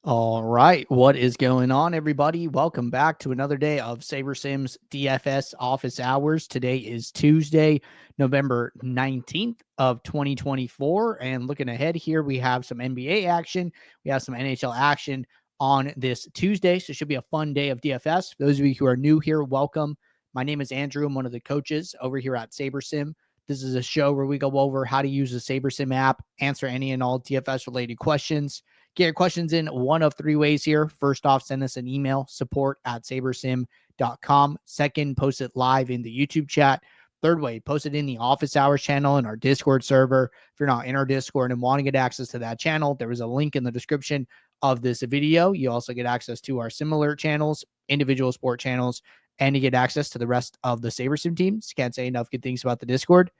All right. What is going on, everybody? Welcome back to another day of SaberSim's DFS office hours. Today is Tuesday, November 19th of 2024. And looking ahead here, we have some NBA action. We have some NHL action on this Tuesday. So it should be a fun day of DFS. For those of you who are new here, welcome. My name is Andrew. I'm one of the coaches over here at SaberSim. This is a show where we go over how to use the SaberSim app, answer any and all DFS related questions. Get your questions in one of three ways here. First off, send us an email, support@sabersim.com. Second, post it live in the YouTube chat. Third way, post it in the office hours channel in our Discord server. If you're not in our Discord and want to get access to that channel, there is a link in the description of this video. You also get access to our similar channels, individual sport channels, and you get access to the rest of the SaberSim teams. Can't say enough good things about the Discord.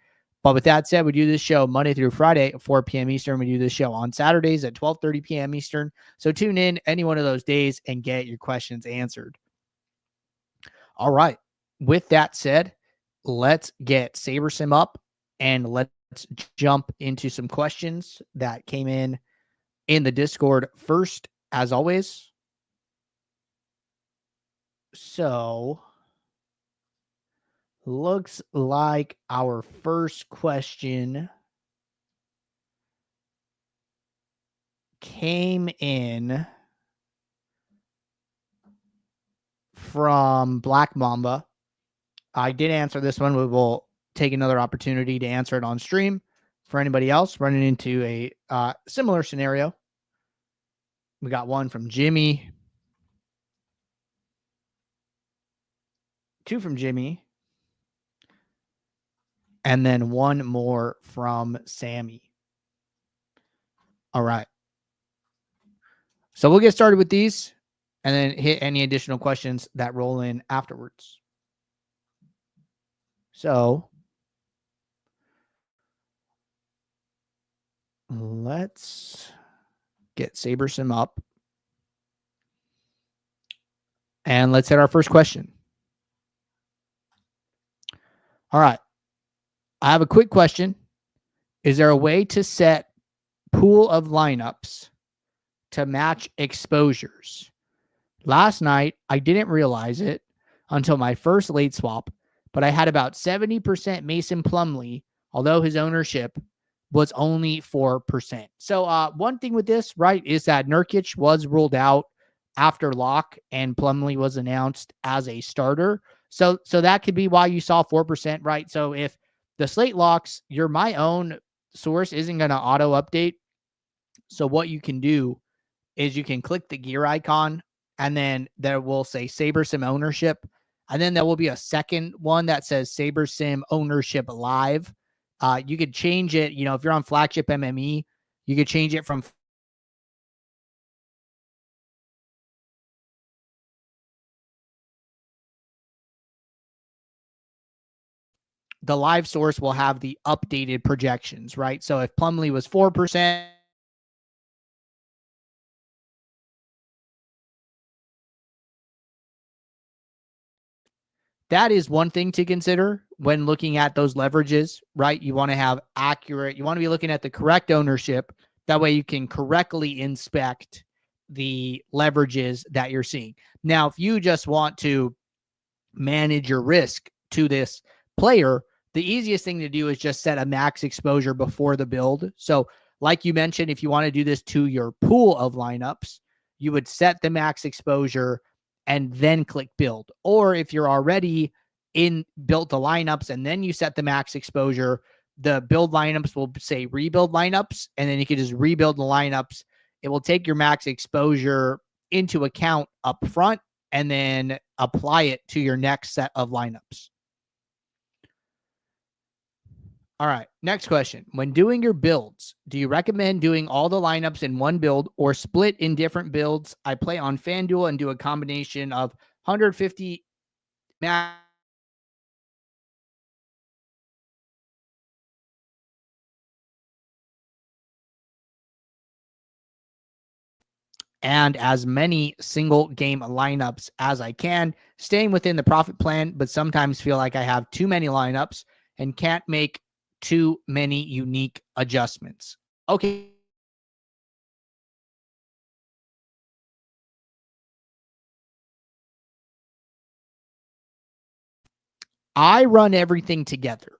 But with that said, we do this show Monday through Friday at 4 p.m. Eastern. We do this show on Saturdays at 12:30 p.m. Eastern. So tune in any one of those days and get your questions answered. All right. With that said, let's get SaberSim up and let's jump into some questions that came in the Discord first, as always. So looks like our first question came in from Black Mamba. I did answer this one. We will take another opportunity to answer it on stream. For anybody else running into a similar scenario, we got one from Jimmy, two from Jimmy, and then one more from Sammy. All right. So we'll get started with these and then hit any additional questions that roll in afterwards. So let's get SaberSim up. And let's hit our first question. All right. I have a quick question. Is there a way to set pool of lineups to match exposures? Last night, I didn't realize it until my first late swap, but I had about 70% Mason Plumlee, although his ownership was only 4%. So one thing with this, right, is that Nurkic was ruled out after lock and Plumlee was announced as a starter. So that could be why you saw 4%, right? So if the slate locks, your my own source isn't going to auto update. So what you can do is you can click the gear icon and then there will say SaberSim ownership. And then there will be a second one that says SaberSim ownership live. You could change it. You know, if you're on flagship MME, you could change it from the live source will have the updated projections, right? So if Plumlee was 4%, that is one thing to consider when looking at those leverages, right? You want to have accurate, you want to be looking at the correct ownership. That way you can correctly inspect the leverages that you're seeing. Now, if you just want to manage your risk to this player, the easiest thing to do is just set a max exposure before the build. So like you mentioned, if you want to do this to your pool of lineups, you would set the max exposure and then click build. Or if you're already in built the lineups and then you set the max exposure, the build lineups will say rebuild lineups, and then you can just rebuild the lineups. It will take your max exposure into account up front and then apply it to your next set of lineups. All right, next question. When doing your builds, do you recommend doing all the lineups in one build or split in different builds? I play on FanDuel and do a combination of 150 max and as many single game lineups as I can, staying within the profit plan, but sometimes feel like I have too many lineups and can't make too many unique adjustments. Okay. I run everything together,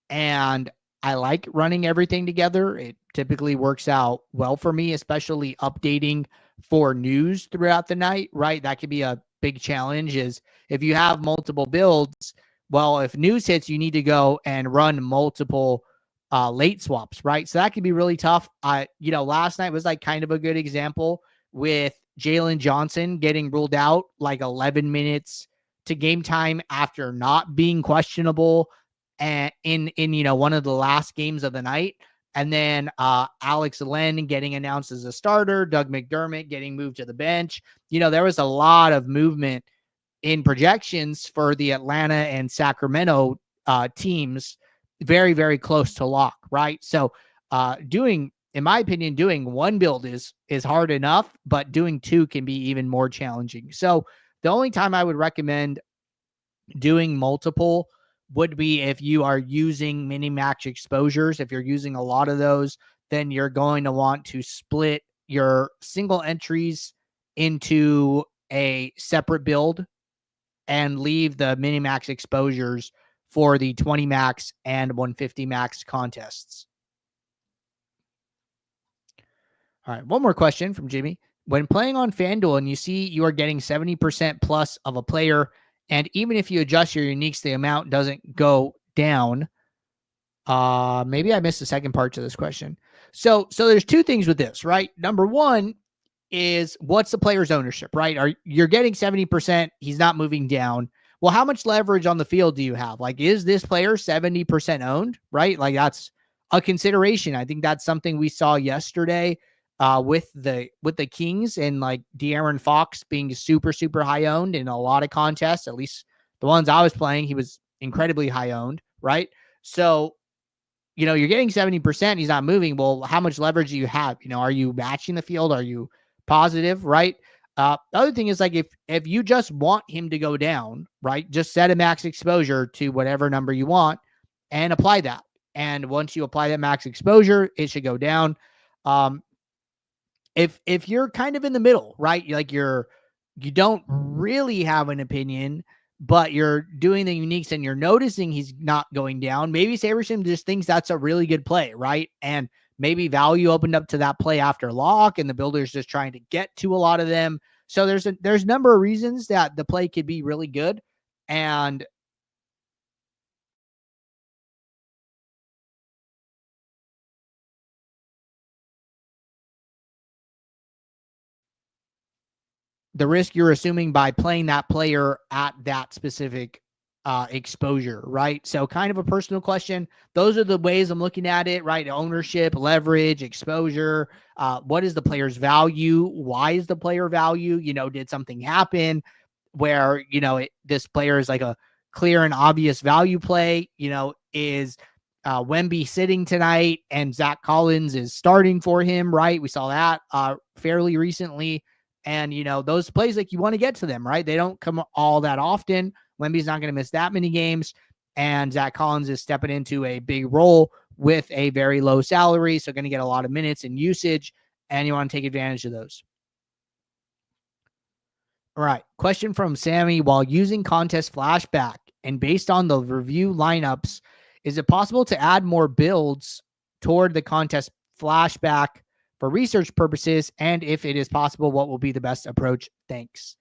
and I like running everything together. It typically works out well for me, especially updating for news throughout the night, right? That could be a big challenge is if you have multiple builds, well, if news hits, you need to go and run multiple late swaps, right? So that could be really tough. Last night was like kind of a good example with Jalen Johnson getting ruled out like 11 minutes to game time after not being questionable and in one of the last games of the night. And then Alex Len getting announced as a starter, Doug McDermott getting moved to the bench. There was a lot of movement in projections for the Atlanta and Sacramento teams, very, very close to lock, right? So in my opinion, doing one build is hard enough, but doing two can be even more challenging. So the only time I would recommend doing multiple would be if you are using mini max exposures. If you're using a lot of those, then you're going to want to split your single entries into a separate build and leave the mini max exposures for the 20 max and 150 max contests. All right, one more question from Jimmy. When playing on FanDuel and you see you are getting 70% plus of a player, and even if you adjust your uniques, the amount doesn't go down. Maybe I missed the second part to this question. So there's two things with this, right? Number one is what's the player's ownership, right? You're getting 70%, he's not moving down. Well, how much leverage on the field do you have? Like, is this player 70% owned, right? Like, that's a consideration. I think that's something we saw yesterday with the Kings and like De'Aaron Fox being super, super high owned in a lot of contests. At least the ones I was playing, he was incredibly high owned, right? So, you're getting 70%, he's not moving. Well, how much leverage do you have? Are you matching the field? Are you positive, right? The other thing is like if you just want him to go down, right? Just set a max exposure to whatever number you want and apply that. And once you apply that max exposure, it should go down. If you're kind of in the middle, right? You don't really have an opinion, but you're doing the uniques and you're noticing he's not going down. Maybe SaberSim just thinks that's a really good play, right? And maybe value opened up to that play after lock and the builder's just trying to get to a lot of them. So there's a number of reasons that the play could be really good. And the risk you're assuming by playing that player at that specific exposure, right? So kind of a personal question. Those are the ways I'm looking at it, right? Ownership, leverage, exposure. What is the player's value? Why is the player value? Did something happen where, this player is like a clear and obvious value play? Is Wemby sitting tonight and Zach Collins is starting for him, right? We saw that fairly recently. And, those plays, like you want to get to them, right? They don't come all that often. Wemby's not going to miss that many games. And Zach Collins is stepping into a big role with a very low salary. So going to get a lot of minutes and usage. And you want to take advantage of those. All right. Question from Sammy. While using Contest Flashback and based on the review lineups, is it possible to add more builds toward the Contest Flashback for research purposes? And if it is possible, what will be the best approach? Thanks.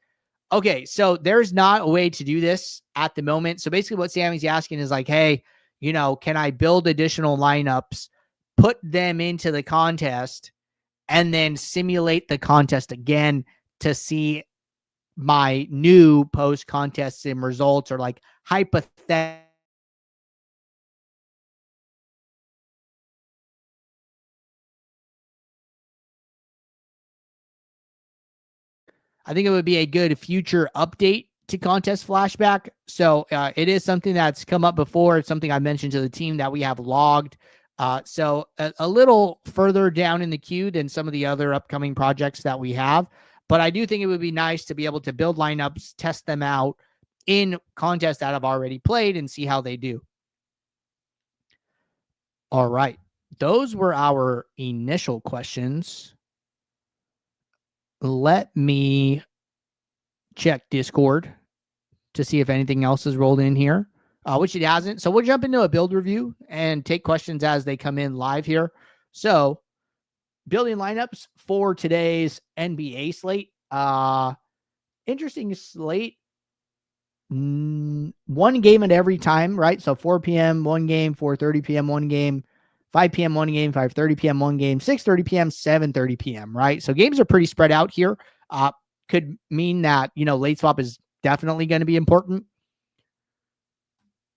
Okay, so there's not a way to do this at the moment. So basically what Sammy's asking is like, hey, can I build additional lineups, put them into the contest, and then simulate the contest again to see my new post-contest sim results, or like hypothetical. I think it would be a good future update to Contest Flashback. So it is something that's come up before. It's something I mentioned to the team that we have logged. So a little further down in the queue than some of the other upcoming projects that we have. But I do think it would be nice to be able to build lineups, test them out in contests that I've already played and see how they do. All right. Those were our initial questions. Let me check Discord to see if anything else is rolled in here. which it hasn't. So we'll jump into a build review and take questions as they come in live here. So building lineups for today's NBA slate. Interesting slate. One game at every time, right? So 4 p.m. one game, 4:30 p.m. one game, 5 p.m. one game, 5:30 p.m. one game, 6:30 p.m., 7:30 p.m., right? So games are pretty spread out here. Could mean that, late swap is definitely going to be important.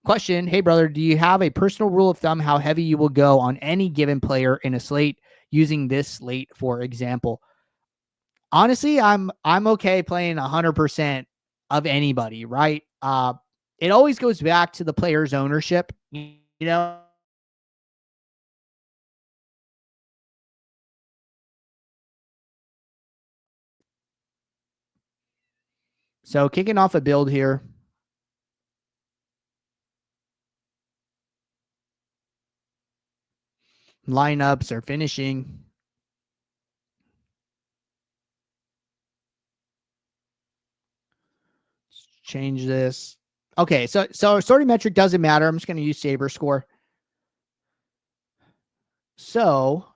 Question, hey brother, do you have a personal rule of thumb how heavy you will go on any given player in a slate using this slate, for example? Honestly, I'm okay playing 100% of anybody, right? It always goes back to the player's ownership, So kicking off a build here. Lineups are finishing. Let's change this. Okay, so sorting metric doesn't matter. I'm just going to use Saber score. So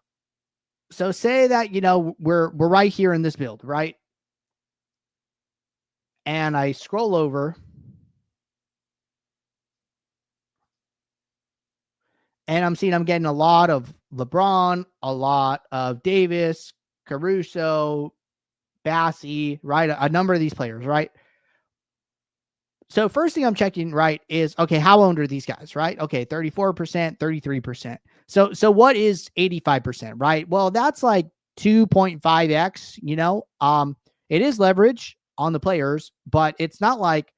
say that, we're right here in this build, right? And I scroll over and I'm getting a lot of LeBron, a lot of Davis, Caruso, Bassey, right? A number of these players, right? So first thing I'm checking, right, is, okay, how owned are these guys, right? Okay, 34%, 33%. So what is 85%, right? Well, that's like 2.5x, it is leverage on the players, but it's not like,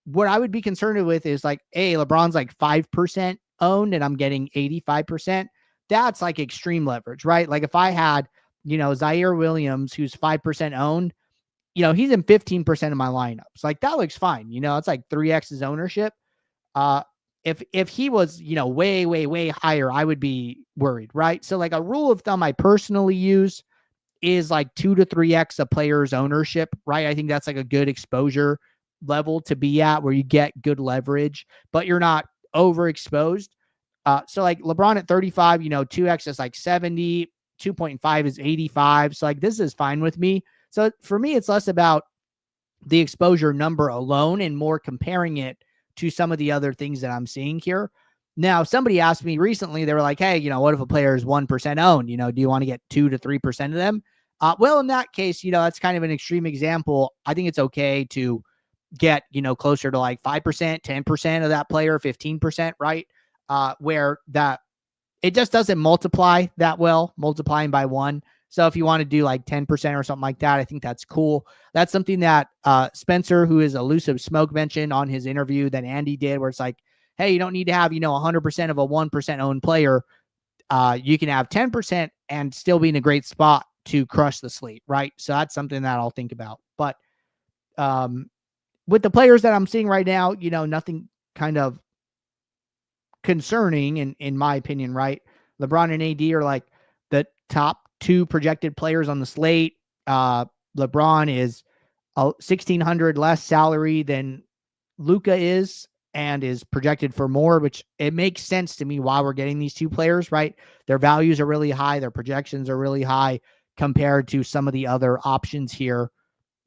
what I would be concerned with is like, hey, LeBron's like 5% owned and I'm getting 85%. That's like extreme leverage, right? Like if I had, Zaire Williams, who's 5% owned, he's in 15% of my lineups. Like that looks fine. It's like 3x's ownership. If he was, way, way, way higher, I would be worried, right? So like a rule of thumb I personally use is like 2 to 3x a player's ownership, right? I think that's like a good exposure level to be at where you get good leverage, but you're not overexposed. So like LeBron at 35, 2x is like 70, 2.5 is 85. So like this is fine with me. So for me, it's less about the exposure number alone and more comparing it to some of the other things that I'm seeing here. Now, somebody asked me recently, they were like, hey, what if a player is 1% owned? Do you want to get 2 to 3% of them? Well, in that case, that's kind of an extreme example. I think it's okay to get, closer to like 5%, 10% of that player, 15%, right? Where that it just doesn't multiply that well, multiplying by 1. So if you want to do like 10% or something like that, I think that's cool. That's something that Spencer, who is Elusive Smoke, mentioned on his interview that Andy did, where it's like, hey, you don't need to have, 100% of a 1% owned player. You can have 10% and still be in a great spot to crush the slate, right? So that's something that I'll think about. But with the players that I'm seeing right now, nothing kind of concerning in my opinion, right? LeBron and AD are like the top 2 projected players on the slate. LeBron is 1,600 less salary than Luka is and is projected for more, which it makes sense to me why we're getting these 2 players, right? Their values are really high. Their projections are really high compared to some of the other options here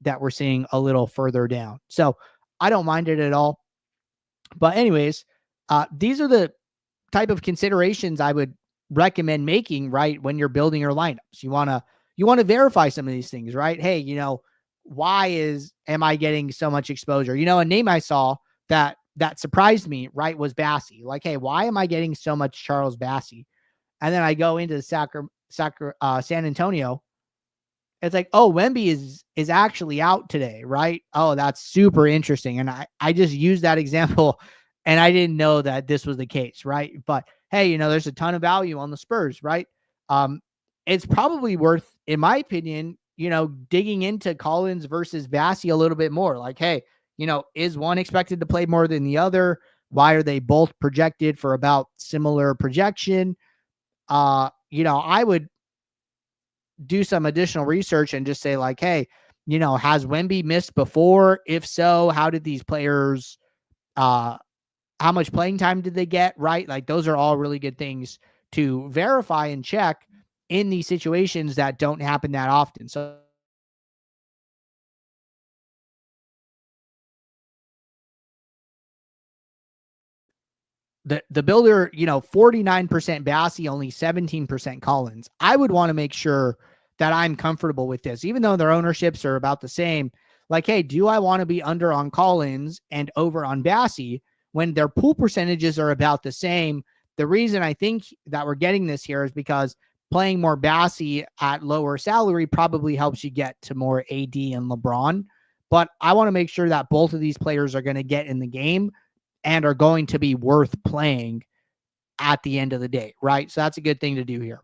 that we're seeing a little further down. So I don't mind it at all. But anyways, these are the type of considerations I would recommend making, right, when you're building your lineups. You want to verify some of these things, right? Hey, why am I getting so much exposure? A name I saw that surprised me, right, was Bassey. Like, hey, why am I getting so much Charles Bassey? And then I go into San Antonio. It's like, oh, Wemby is actually out today, right? Oh, that's super interesting. And I just used that example and I didn't know that this was the case, right? But hey, there's a ton of value on the Spurs, right? It's probably worth, in my opinion, digging into Collins versus Bassey a little bit more. Like, hey, is one expected to play more than the other? Why are they both projected for about similar projection? I would do some additional research and just say like, hey, has Wemby missed before? If so, how did these players How much playing time did they get, right? Like those are all really good things to verify and check in these situations that don't happen that often. So the builder, 49% Bassey, only 17% Collins. I would want to make sure that I'm comfortable with this, even though their ownerships are about the same. Like, hey, do I want to be under on Collins and over on Bassey when their pool percentages are about the same? The reason I think that we're getting this here is because playing more Bassey at lower salary probably helps you get to more AD and LeBron. But I want to make sure that both of these players are going to get in the game and are going to be worth playing at the end of the day, right? So that's a good thing to do here.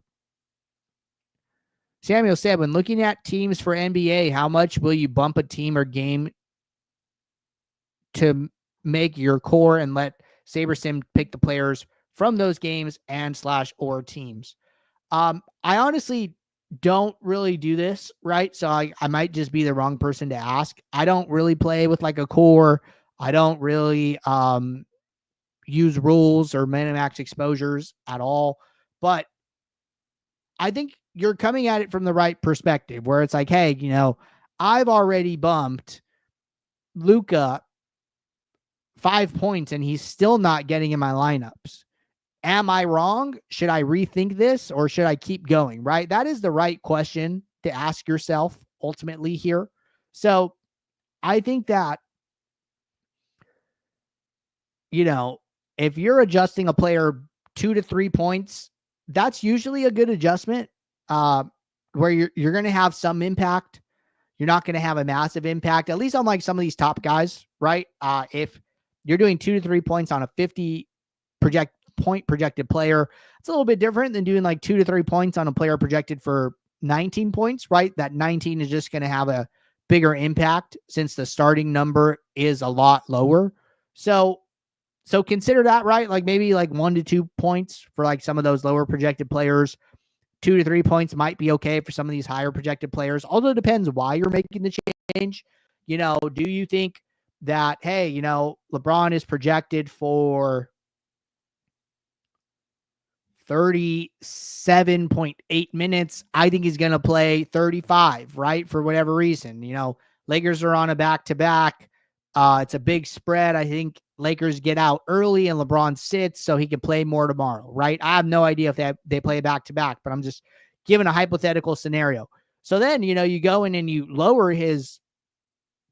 Samuel said, when looking at teams for NBA, how much will you bump a team or game to make your core and let SaberSim pick the players from those games and / or teams? I honestly don't really do this, right? So I might just be the wrong person to ask. I don't really play with like a core. I don't really use rules or max exposures at all. But I think you're coming at it from the right perspective where it's like, hey, I've already bumped Luka 5 points and he's still not getting in my lineups. Am I wrong? Should I rethink this or should I keep going? Right? That is the right question to ask yourself ultimately here. So I think that, if you're adjusting a player 2 to 3 points, that's usually a good adjustment where you're going to have some impact. You're not going to have a massive impact, at least on like some of these top guys, right? If you're doing 2 to 3 points on a 50 projected player, it's a little bit different than doing like 2 to 3 points on a player projected for 19 points, right? That 19 is just going to have a bigger impact since the starting number is a lot lower. So consider that, right? Like maybe like 1 to 2 points for like some of those lower projected players. 2 to 3 points might be okay for some of these higher projected players. Although it depends why you're making the change. Do you think that, hey, LeBron is projected for 37.8 minutes. I think he's going to play 35, right? For whatever reason. Lakers are on a back-to-back. It's a big spread. I think Lakers get out early and LeBron sits so he can play more tomorrow, right? I have no idea if they play back-to-back, but I'm just giving a hypothetical scenario. So then, you go in and you lower his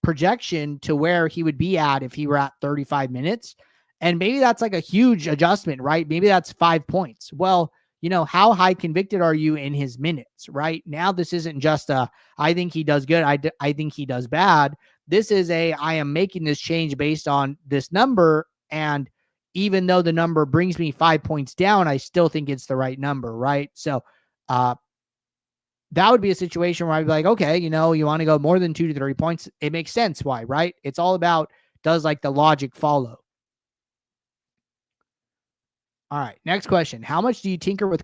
projection to where he would be at if he were at 35 minutes. And maybe that's like a huge adjustment, right? Maybe that's 5 points. Well, how high convicted are you in his minutes, right? Now, this isn't just I think he does good. I think he does bad. This is I am making this change based on this number. And even though the number brings me 5 points down, I still think it's the right number, right? So that would be a situation where I'd be like, okay, you want to go more than 2 to 3 points. It makes sense. Why, right? It's all about, does like the logic follow? All right. Next question. How much do you tinker with?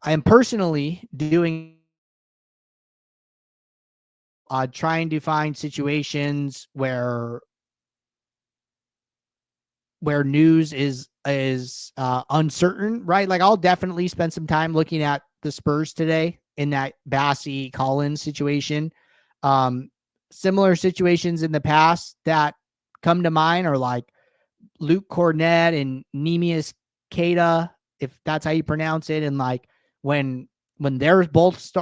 I am personally doing trying to find situations where news is uncertain, right? Like I'll definitely spend some time looking at the Spurs today in that Bassey Collins situation. Similar situations in the past that come to mind are like Luke Cornett and Neemias Queta, if that's how you pronounce it, and like when they're both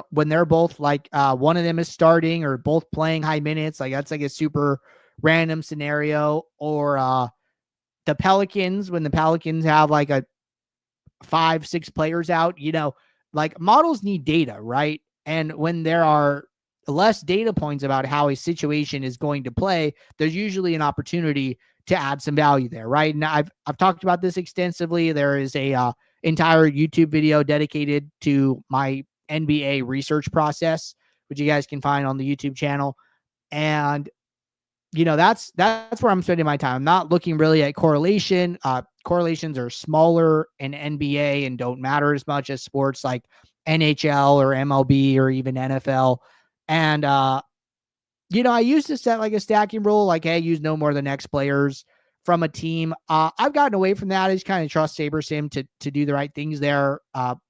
like one of them is starting or both playing high minutes, like that's like a super random scenario. Or the Pelicans, when the Pelicans have like a 5-6 players out, like models need data, right? And when there are less data points about how a situation is going to play, there's usually an opportunity to add some value there, right? And I've talked about this extensively. There is a entire YouTube video dedicated to my NBA research process, which you guys can find on the YouTube channel. And that's where I'm spending my time. I'm not looking really at correlation. Correlations are smaller in NBA and don't matter as much as sports. Like NHL or MLB or even NFL. And, I used to set like a stacking rule, like, hey, use no more than X players from a team. I've gotten away from that. I just kind of trust SaberSim to do the right things there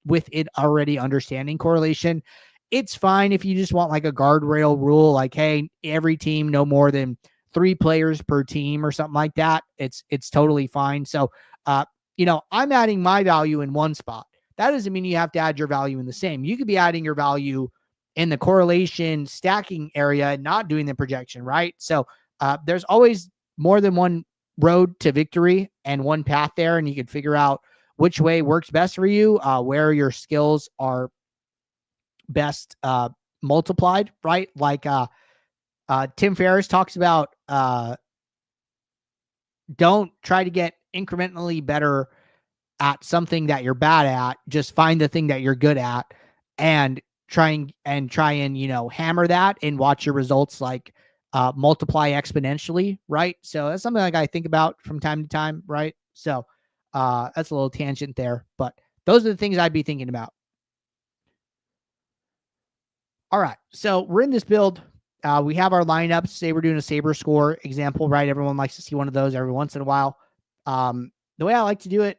with it already understanding correlation. It's fine if you just want like a guardrail rule, like, hey, every team no more than 3 players per team or something like that. It's totally fine. So, I'm adding my value in one spot. That doesn't mean you have to add your value in the same. You could be adding your value in the correlation stacking area and not doing the projection, right? So there's always more than one road to victory and one path there, and you can figure out which way works best for you, where your skills are best multiplied, right? Like Tim Ferriss talks about don't try to get incrementally better at something that you're bad at. Just find the thing that you're good at and try and hammer that and watch your results like multiply exponentially, right? So that's something like I think about from time to time, right? So that's a little tangent there, but those are the things I'd be thinking about. All right, so we're in this build. We have our lineups. Say we're doing a Saber score example, right? Everyone likes to see one of those every once in a while. The way I like to do it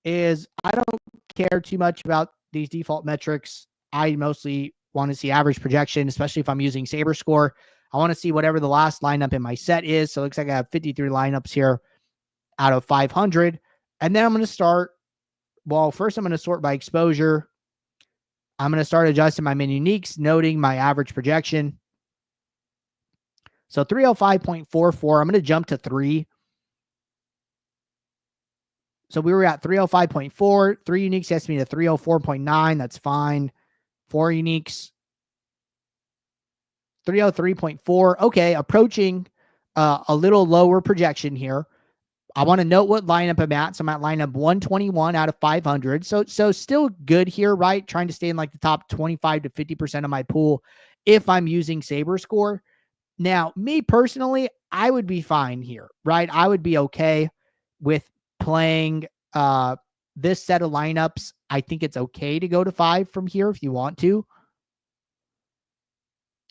is I don't care too much about these default metrics. I mostly want to see average projection, especially if I'm using Saber score. I want to see whatever the last lineup in my set is. So it looks like I have 53 lineups here out of 500. And then I'm going to start. Well, first I'm going to sort by exposure. I'm going to start adjusting my min uniques, noting my average projection. So 305.44. I'm going to jump to 3. So we were at 305.4. 3 uniques gets me to 304.9. That's fine. 4 uniques. 303.4. Okay, approaching a little lower projection here. I want to note what lineup I'm at. So I'm at lineup 121 out of 500. So still good here, right? Trying to stay in like the top 25 to 50% of my pool if I'm using Saber score. Now, me personally, I would be fine here, right? I would be okay with playing this set of lineups. I think it's okay to go to 5 from here if you want to.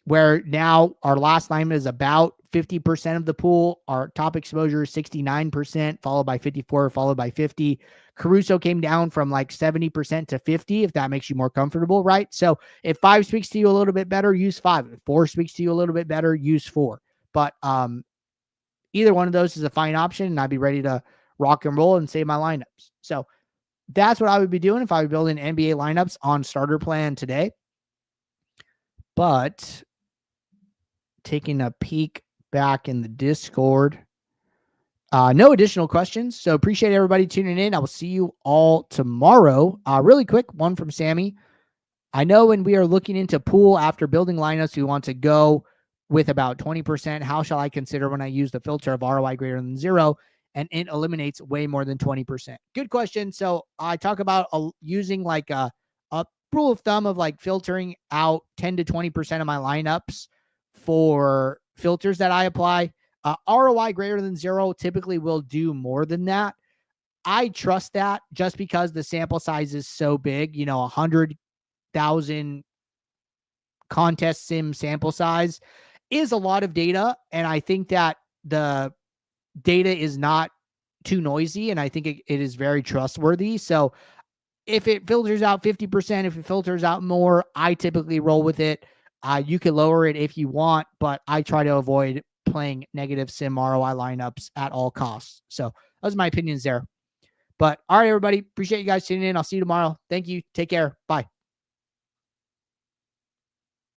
Where now our last lineup is about 50% of the pool. Our top exposure is 69%, followed by 54, followed by 50. Caruso came down from like 70% to 50, if that makes you more comfortable, right? So if 5 speaks to you a little bit better, use 5. If 4 speaks to you a little bit better, use 4. But either one of those is a fine option, and I'd be ready to rock and roll and save my lineups. So that's what I would be doing if I were building NBA lineups on starter plan today. But taking a peek back in the Discord, no additional questions. So appreciate everybody tuning in. I will see you all tomorrow. Really quick one from Sammy. I know when we are looking into pool after building lineups, we want to go with about 20%. How shall I consider when I use the filter of ROI greater than 0 and it eliminates way more than 20%? Good question. So I talk about using like a rule of thumb of like filtering out 10 to 20% of my lineups for filters that I apply. ROI greater than 0 typically will do more than that. I trust that just because the sample size is so big, 100,000 contest sim sample size is a lot of data. And I think that the data is not too noisy. And I think it is very trustworthy. So if it filters out 50%, if it filters out more, I typically roll with it. You can lower it if you want, but I try to avoid playing negative sim ROI lineups at all costs. So those are my opinions there. But all right, everybody, appreciate you guys tuning in. I'll see you tomorrow. Thank you. Take care. Bye.